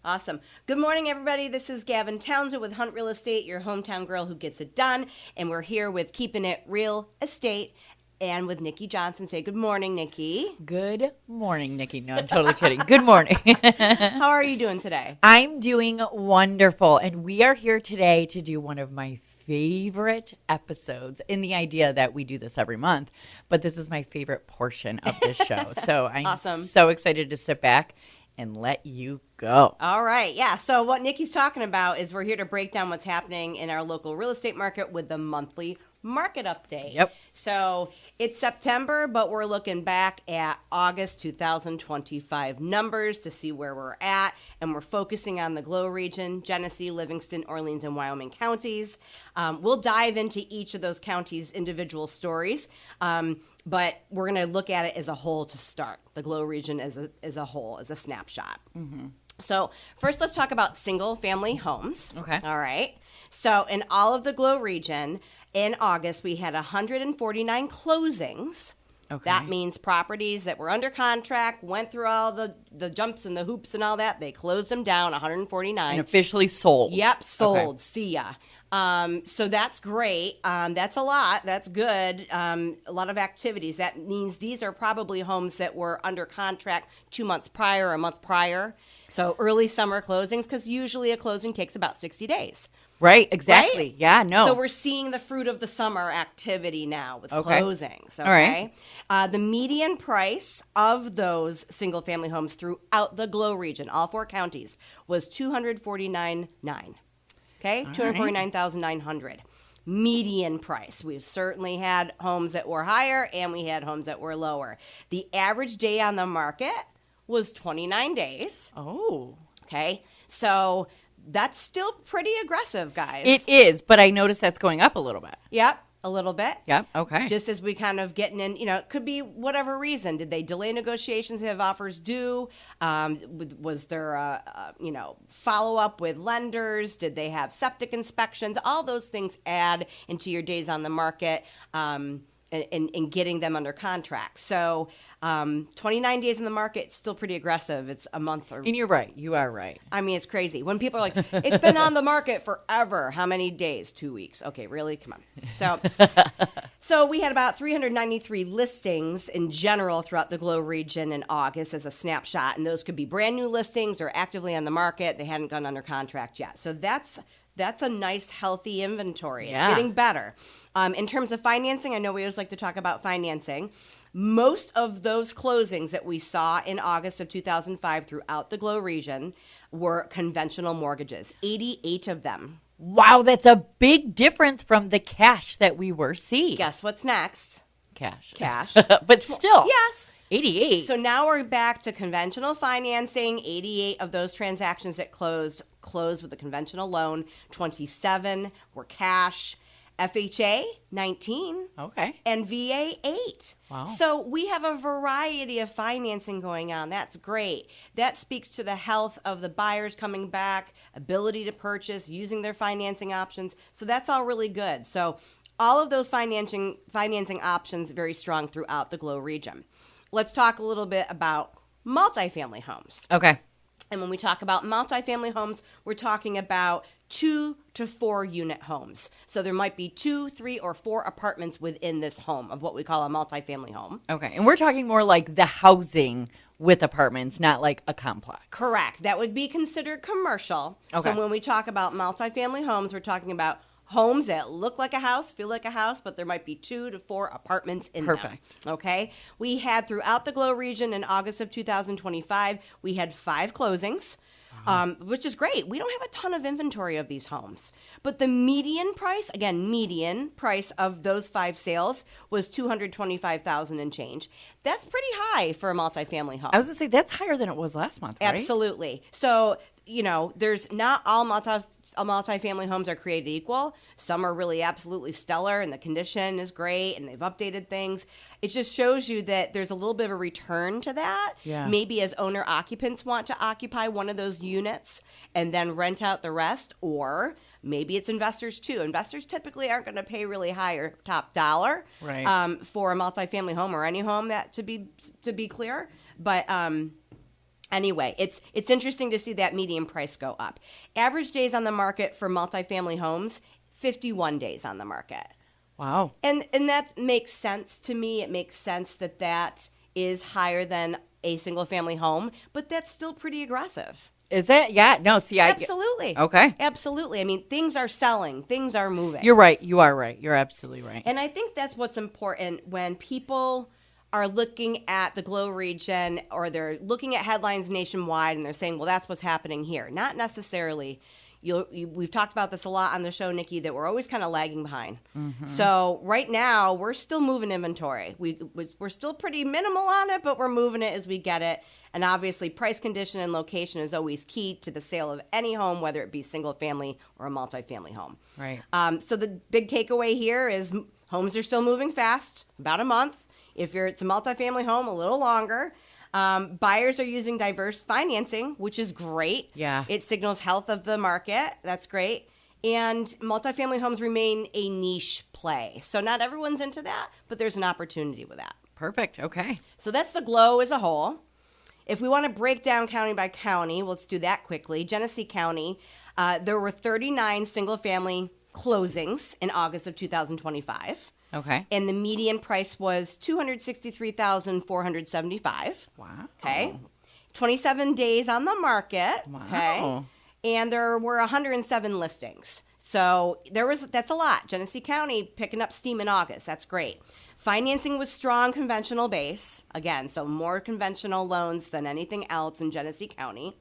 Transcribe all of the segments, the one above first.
Awesome. Good morning, everybody. This is Gavin Townsend with Hunt Real Estate, your hometown girl who gets it done. And we're here with Keeping It Real Estate and with Nici Johnson. Say good morning, Nici. Good morning, Nici. No, I'm totally kidding. Good morning. How are you doing today? I'm doing wonderful. And we are here today to do one of my favorite episodes, in the idea that we do this every month. But this is my favorite portion of this show. So I'm Awesome. So excited to sit back and let you go. All right. Yeah. So what Nici's talking about is we're here to break down what's happening in our local real estate market with the monthly market update. Yep. So it's September, but we're looking back at August 2025 numbers to see where we're at. And we're focusing on the Glow region, Genesee, Livingston, Orleans, and Wyoming counties. We'll dive into each of those counties' individual stories. But we're going to look at it as a whole to start, the Glow region as a whole, as a snapshot. Mm-hmm. So first, let's talk about single-family homes. Okay. All right. So in all of the Glow region, in August, we had 149 closings. Okay. That means properties that were under contract, went through all the jumps and the hoops and all that. They closed them down, 149. And officially sold. Yep, sold. Okay. See ya. So that's great. That's a lot. That's good. A lot of activities. That means these are probably homes that were under contract 2 months prior or a month prior. So early summer closings, because usually a closing takes about 60 days. Right, exactly. Right? Yeah, no. So we're seeing the fruit of the summer activity now with closings. Okay? All right. The median price of those single-family homes throughout the Glow region, all 4 counties, was $249,900. Okay, $249,900. Median price. We've certainly had homes that were higher and we had homes that were lower. The average day on the market was 29 days. Oh. Okay, so that's still pretty aggressive, guys. It is, but I noticed that's going up a little bit. Yep, a little bit. Yep, okay. Just as we kind of getting in, it could be whatever reason. Did they delay negotiations, have offers due? Was there a follow-up with lenders? Did they have septic inspections? All those things add into your days on the market and getting them under contract. So 29 days in the market, it's still pretty aggressive. It's a month. And you're right. You are right. I mean, it's crazy. When people are like, it's been on the market forever. How many days? 2 weeks. Okay, really? Come on. So we had about 393 listings in general throughout the Glow region in August as a snapshot. And those could be brand new listings or actively on the market. They hadn't gone under contract yet. So that's a nice, healthy inventory. It's getting better. In terms of financing, I know we always like to talk about financing. Most of those closings that we saw in August of 2005 throughout the Glow region were conventional mortgages, 88 of them. Wow, that's a big difference from the cash that we were seeing. Guess what's next? Cash. But still. Yes. 88. So now we're back to conventional financing. 88 of those transactions that closed with a conventional loan. 27 were cash. FHA, 19. Okay. And VA, 8. Wow. So we have a variety of financing going on. That's great. That speaks to the health of the buyers coming back, ability to purchase, using their financing options. So that's all really good. So all of those financing options very strong throughout the Glow region. Let's talk a little bit about multifamily homes. Okay. And when we talk about multifamily homes, we're talking about 2 to 4 unit homes. So there might be 2, 3, or 4 apartments within this home of what we call a multifamily home. Okay. And we're talking more like the housing with apartments, not like a complex. Correct. That would be considered commercial. Okay. So when we talk about multifamily homes, we're talking about homes that look like a house, feel like a house, but there might be 2 to 4 apartments in them. Perfect. Okay. We had throughout the Glow region in August of 2025, we had 5 closings. Which is great. We don't have a ton of inventory of these homes. But the median price of those 5 sales was $225,000 and change. That's pretty high for a multifamily home. I was going to say, that's higher than it was last month, right? Absolutely. So, there's not all multifamily homes are created equal. Some are really absolutely stellar and the condition is great and they've updated things. It just shows you that there's a little bit of a return to that. Yeah. Maybe as owner occupants want to occupy one of those units and then rent out the rest, or maybe it's investors too. Investors typically aren't going to pay really high or top dollar for a multifamily home or any home, that to be clear. But Anyway, it's interesting to see that median price go up. Average days on the market for multifamily homes, 51 days on the market. Wow. And that makes sense to me. It makes sense that is higher than a single family home, but that's still pretty aggressive. Is it? Yeah. No, see, Absolutely. Okay. Absolutely. I mean, things are selling. Things are moving. You're right. You are right. You're absolutely right. And I think that's what's important when people are looking at the Glow region or they're looking at headlines nationwide and they're saying, well, that's what's happening here. Not necessarily. We've talked about this a lot on the show, Nici, that we're always kind of lagging behind. Mm-hmm. So right now, we're still moving inventory. We're still pretty minimal on it, but we're moving it as we get it. And obviously, price, condition, and location is always key to the sale of any home, whether it be single family or a multifamily home. Right. So the big takeaway here is homes are still moving fast, about a month. If it's a multifamily home, a little longer. Buyers are using diverse financing, which is great. Yeah. It signals health of the market. That's great. And multifamily homes remain a niche play. So not everyone's into that, but there's an opportunity with that. Perfect. Okay. So that's the Glow as a whole. If we want to break down county by county, let's do that quickly. Genesee County, there were 39 single-family closings in August of 2025. Okay. And the median price was $263,475. Wow. Okay. 27 days on the market. Wow. Okay. And there were 107 listings. So that's a lot. Genesee County picking up steam in August. That's great. Financing was strong, conventional base. Again, so more conventional loans than anything else in Genesee County.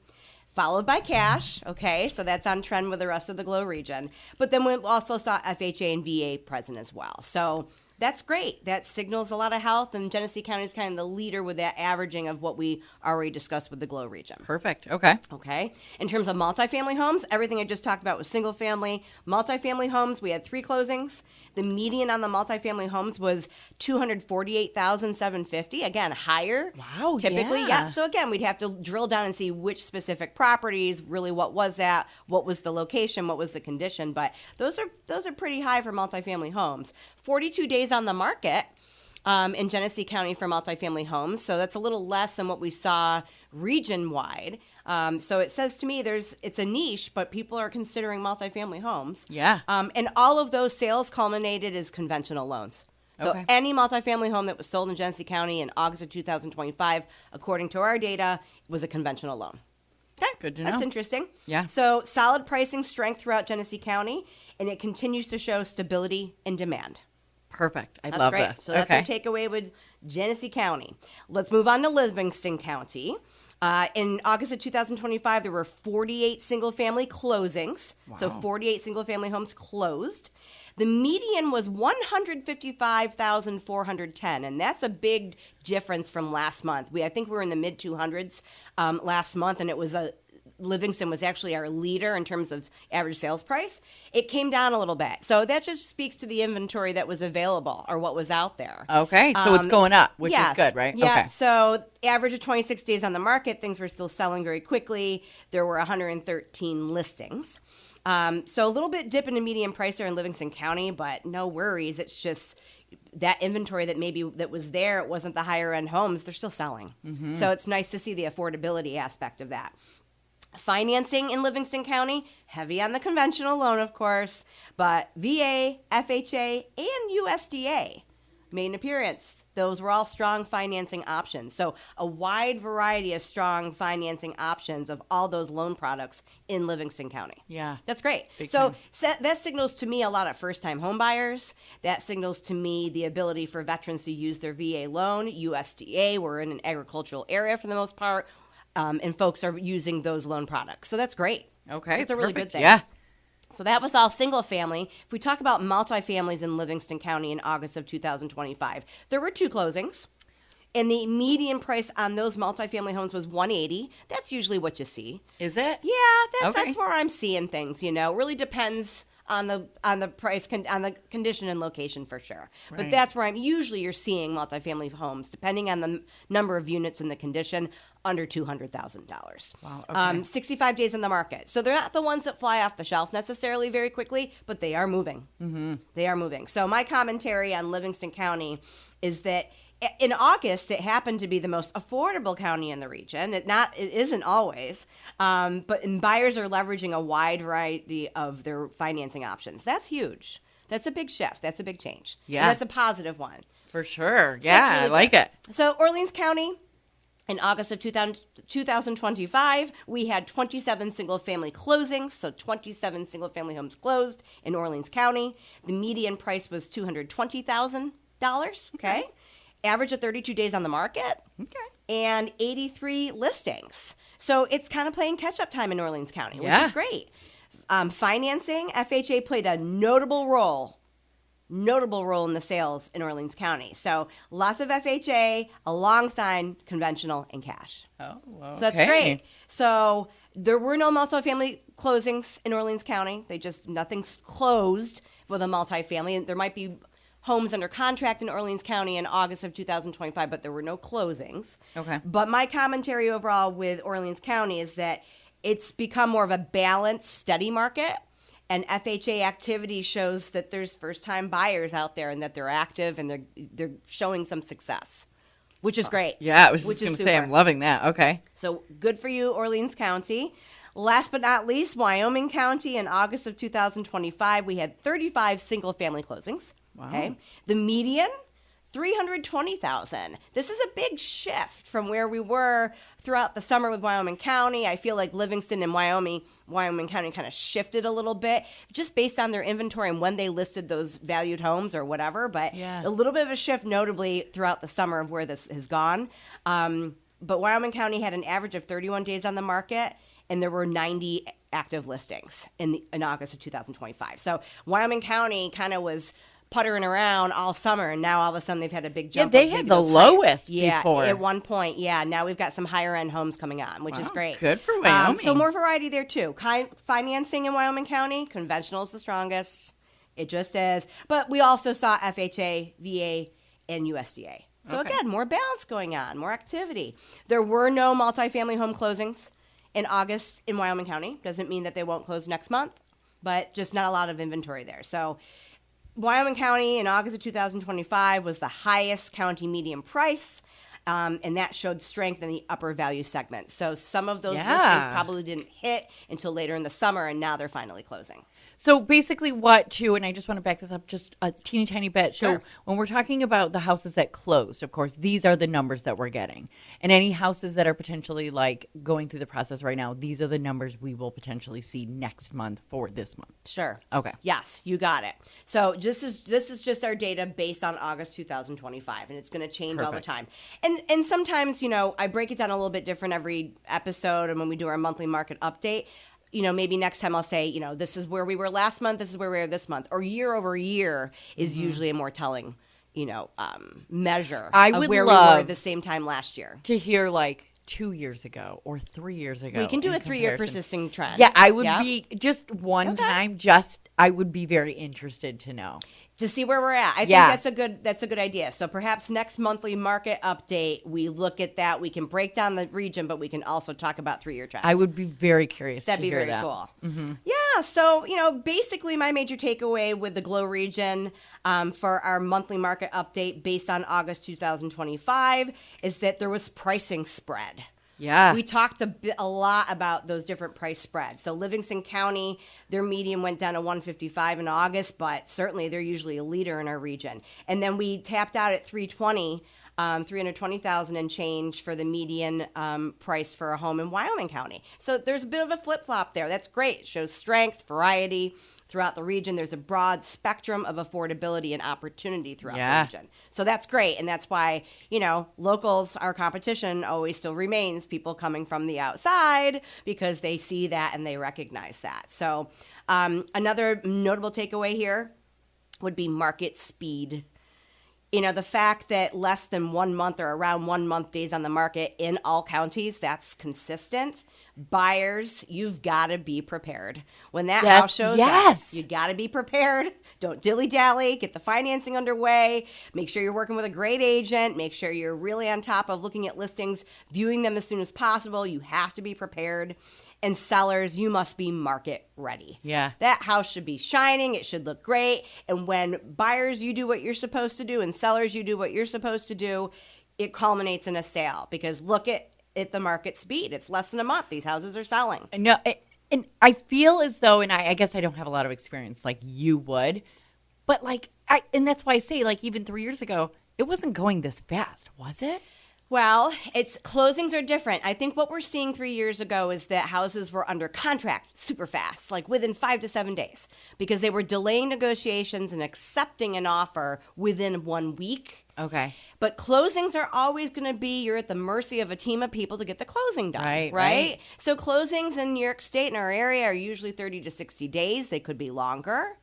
Followed by cash, okay, so that's on trend with the rest of the Glow region. But then we also saw FHA and VA present as well. So that's great. That signals a lot of health, and Genesee County is kind of the leader with that averaging of what we already discussed with the Glow region. Perfect. Okay. Okay. In terms of multifamily homes, everything I just talked about was single family. Multifamily homes, we had 3 closings. The median on the multifamily homes was $248,750. Again, higher. Wow. Typically, yeah. So again, we'd have to drill down and see which specific properties, really what was that, what was the location, what was the condition. But those are pretty high for multifamily homes. 42 days on the market in Genesee County for multifamily homes. So that's a little less than what we saw region-wide. So it says to me it's a niche, but people are considering multifamily homes. Yeah. And all of those sales culminated as conventional loans. So any multifamily home that was sold in Genesee County in August of 2025, according to our data, was a conventional loan. Okay. Good to know. That's interesting. Yeah. So solid pricing strength throughout Genesee County, and it continues to show stability and demand. Perfect. I That's love great. this. So that's our takeaway with Genesee County. Let's move on to Livingston County. In August of 2025, there were 48 single-family closings. Wow. So 48 single-family homes closed. The median was $155,410, and that's a big difference from last month. I think we were in the mid-200s last month, and it was Livingston was actually our leader in terms of average sales price. It came down a little bit. So that just speaks to the inventory that was available or what was out there. Okay, so it's going up, which yes, is good, right? Yeah, okay. So average of 26 days on the market, things were still selling very quickly. There were 113 listings. So a little bit dip in the median price there in Livingston County, but no worries. It's just that inventory that was there, it wasn't the higher end homes, they're still selling. Mm-hmm. So it's nice to see the affordability aspect of that. Financing in Livingston County, heavy on the conventional loan, of course, but VA, FHA, and USDA made an appearance. Those were all strong financing options. So a wide variety of strong financing options of all those loan products in Livingston County. Yeah. That's great. Big So time. that signals to me a lot of first-time home buyers. That signals to me the ability for veterans to use their VA loan. USDA, we're in an agricultural area for the most part. And folks are using those loan products. So that's great. Okay. It's a really good thing. Yeah. So that was all single family. If we talk about multifamilies in Livingston County in August of 2025, there were 2 closings. And the median price on those multifamily homes was $180,000. That's usually what you see. Is it? Yeah, that's where I'm seeing things, It really depends on the price, on the condition and location for sure. Right. But that's where you're seeing multifamily homes, depending on the number of units and the condition, under $200,000. Wow. Okay. 65 days in the market. So they're not the ones that fly off the shelf necessarily very quickly, but they are moving. Mm-hmm. They are moving. So my commentary on Livingston County is that In August, it happened to be the most affordable county in the region. It isn't always, but buyers are leveraging a wide variety of their financing options. That's huge. That's a big shift. That's a big change. Yeah. And that's a positive one. For sure. So Yeah, really I like good. it. So Orleans County, in August of 2025, we had 27 single-family closings, so 27 single-family homes closed in Orleans County. The median price was $220,000, okay? Average of 32 days on the market. Okay. And 83 listings. So it's kind of playing catch-up time in Orleans County, which is great. Financing, FHA played a notable role in the sales in Orleans County. So lots of FHA alongside conventional and cash. Oh, okay. So that's great. So there were no multifamily closings in Orleans County. Nothing's closed with a multifamily. And there might be homes under contract in Orleans County in August of 2025, but there were no closings. Okay. But my commentary overall with Orleans County is that it's become more of a balanced, steady market. And FHA activity shows that there's first-time buyers out there and that they're active and they're showing some success, which is great. Yeah, I was just going to say, I'm loving that. Okay. So good for you, Orleans County. Last but not least, Wyoming County. In August of 2025, we had 35 single-family closings. Wow. Okay. The median, $320,000. This is a big shift from where we were throughout the summer with Wyoming County. I feel like Livingston and Wyoming County kind of shifted a little bit just based on their inventory and when they listed those valued homes or whatever. But a little bit of a shift notably throughout the summer of where this has gone. But Wyoming County had an average of 31 days on the market, and there were 90 active listings in August of 2025. So Wyoming County kind of was puttering around all summer, and now all of a sudden they've had a big jump. Yeah, they had the lowest before. At one point, now we've got some higher-end homes coming on, which is great. Good for Wyoming. So more variety there, too. Financing in Wyoming County, conventional is the strongest. It just is. But we also saw FHA, VA, and USDA. So again, more balance going on, more activity. There were no multifamily home closings in August in Wyoming County. Doesn't mean that they won't close next month, but just not a lot of inventory there. So Wyoming County in August of 2025 was the highest county median price, and that showed strength in the upper value segment. So some of those listings probably didn't hit until later in the summer, and now they're finally closing. So basically and I just want to back this up just a teeny tiny bit. Sure. So when we're talking about the houses that closed, of course, these are the numbers that we're getting. And any houses that are potentially like going through the process right now, these are the numbers we will potentially see next month for this month. Sure. Okay. Yes, you got it. So this is just our data based on August 2025, and it's going to change all the time. And sometimes, I break it down a little bit different every episode, and when we do our monthly market update, maybe next time I'll say, this is where we were last month, this is where we are this month, or year over year is usually a more telling, measure of where we were the same time last year. To hear like 2 years ago or 3 years ago. We can do a 3-year persisting trend. Yeah, I would be just one time. I would be very interested to know. To see where we're at. I think that's a good idea. So perhaps next monthly market update, we look at that. We can break down the region, but we can also talk about 3-year trends. I would be very curious That'd to hear that. That'd be very cool. Mm-hmm. Yeah, so, basically my major takeaway with the Glow region for our monthly market update based on August 2025 is that there was pricing spread. Yeah. We talked a lot about those different price spreads. So Livingston County, their median went down to $155 in August, but certainly they're usually a leader in our region. And then we tapped out at $320,000 and change for the median price for a home in Wyoming County. So there's a bit of a flip-flop there. That's great. It shows strength, variety throughout the region. There's a broad spectrum of affordability and opportunity throughout the region. So that's great. And that's why, locals, our competition always still remains people coming from the outside because they see that and they recognize that. So another notable takeaway here would be market speed. The fact that less than 1 month or around 1 month days on the market in all counties, that's consistent. Buyers, you've got to be prepared. When that house shows up, you got to be prepared. Don't dilly-dally. Get the financing underway. Make sure you're working with a great agent. Make sure you're really on top of looking at listings, viewing them as soon as possible. You have to be prepared. And sellers, you must be market ready. Yeah. That house should be shining. It should look great. And when buyers, you do what you're supposed to do, and sellers, you do what you're supposed to do, it culminates in a sale. Because look at the market speed. It's less than a month. These houses are selling. No, and I feel as though, and I guess I don't have a lot of experience like you would, but and that's why I say, even 3 years ago, it wasn't going this fast, was it? Well, closings are different. I think what we're seeing 3 years ago is that houses were under contract super fast, like within 5 to 7 days, because they were delaying negotiations and accepting an offer within 1 week. Okay. But closings are always going to be, you're at the mercy of a team of people to get the closing done, right? So closings in New York State and our area are usually 30 to 60 days. They could be longer.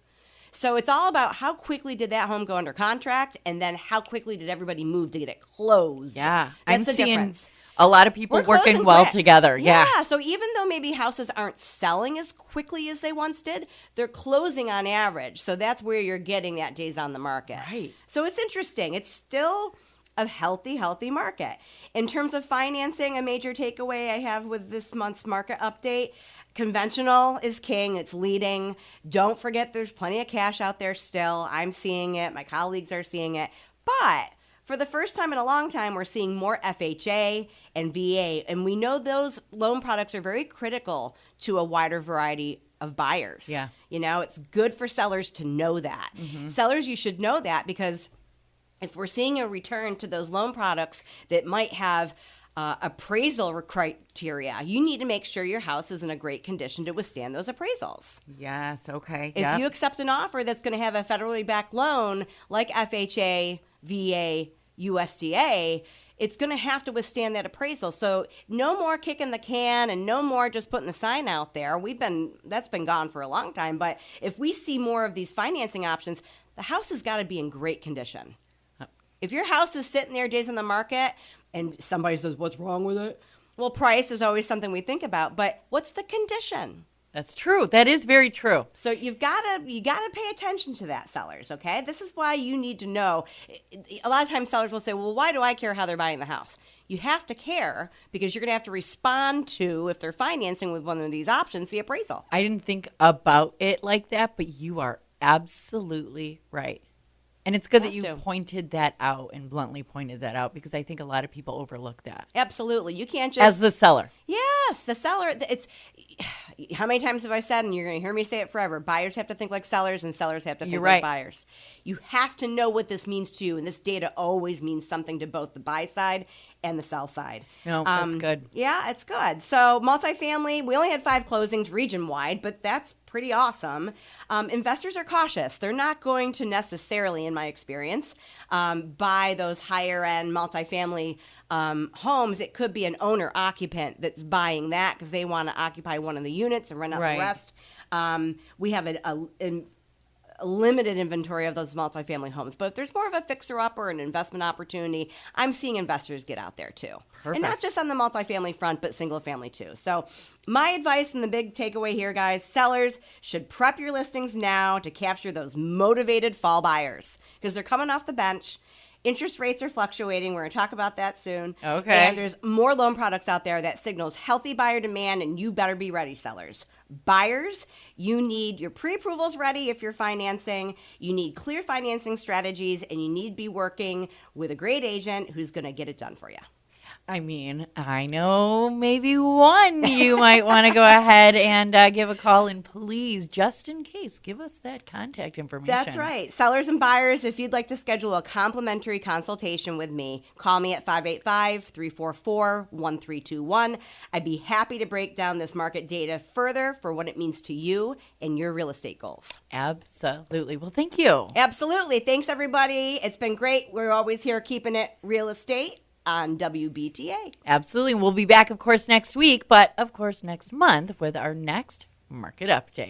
So it's all about how quickly did that home go under contract, and then how quickly did everybody move to get it closed. Yeah. That's I'm the seeing difference. a lot of people working well together. Yeah. So even though maybe houses aren't selling as quickly as they once did, they're closing on average. So that's where you're getting that days on the market. Right. So it's interesting. It's still a healthy market. In terms of financing, a major takeaway I have with this month's market update, conventional is king. It's leading. Don't forget there's plenty of cash out there still. I'm seeing it. My colleagues are seeing it. But for the first time in a long time, we're seeing more FHA and VA. And we know those loan products are very critical to a wider variety of buyers. Yeah. It's good for sellers to know that. Mm-hmm. Sellers, you should know that, because if we're seeing a return to those loan products that might have appraisal criteria, you need to make sure your house is in a great condition to withstand those appraisals. Yes, okay. If you accept an offer that's going to have a federally backed loan like FHA, VA, USDA, it's going to have to withstand that appraisal. So no more kicking the can and no more just putting the sign out there. That's been gone for a long time. But if we see more of these financing options, the house has got to be in great condition. If your house is sitting there days on the market and somebody says, what's wrong with it? Well, price is always something we think about, but what's the condition? That's true. That is very true. So you got to pay attention to that, sellers, okay? This is why you need to know. A lot of times sellers will say, well, why do I care how they're buying the house? You have to care because you're going to have to respond to, if they're financing with one of these options, the appraisal. I didn't think about it like that, but you are absolutely right. And it's good that you pointed that out and bluntly pointed that out, because I think a lot of people overlook that. Absolutely. You can't just... As the seller. Yes, the seller. How many times have I said, and you're going to hear me say it forever, buyers have to think like sellers and sellers have to think like buyers. You have to know what this means to you, and this data always means something to both the buy side and the sell side. No, that's good. Yeah, it's good. So multifamily, we only had 5 closings region-wide, but that's pretty awesome. Investors are cautious. They're not going to necessarily, in my experience, buy those higher-end multifamily homes. It could be an owner-occupant that's buying that because they want to occupy one of the units and rent out the rest. We have a limited inventory of those multifamily homes. But if there's more of a fixer-upper or an investment opportunity, I'm seeing investors get out there too. Perfect. And not just on the multifamily front, but single-family too. So my advice and the big takeaway here, guys, sellers should prep your listings now to capture those motivated fall buyers because they're coming off the bench. Interest rates are fluctuating. We're going to talk about that soon. Okay. And there's more loan products out there that signals healthy buyer demand, and you better be ready, sellers. Buyers, you need your pre-approvals ready if you're financing. You need clear financing strategies, and you need to be working with a great agent who's going to get it done for you. I mean, I know maybe one you might want to go ahead and give a call, and please, just in case, give us that contact information. That's right. Sellers and buyers, if you'd like to schedule a complimentary consultation with me, call me at 585-344-1321. I'd be happy to break down this market data further for what it means to you and your real estate goals. Absolutely. Well, thank you. Absolutely. Thanks, everybody. It's been great. We're always here keeping it real estate on WBTA. Absolutely. We'll be back, of course, next week, but of course next month with our next market update.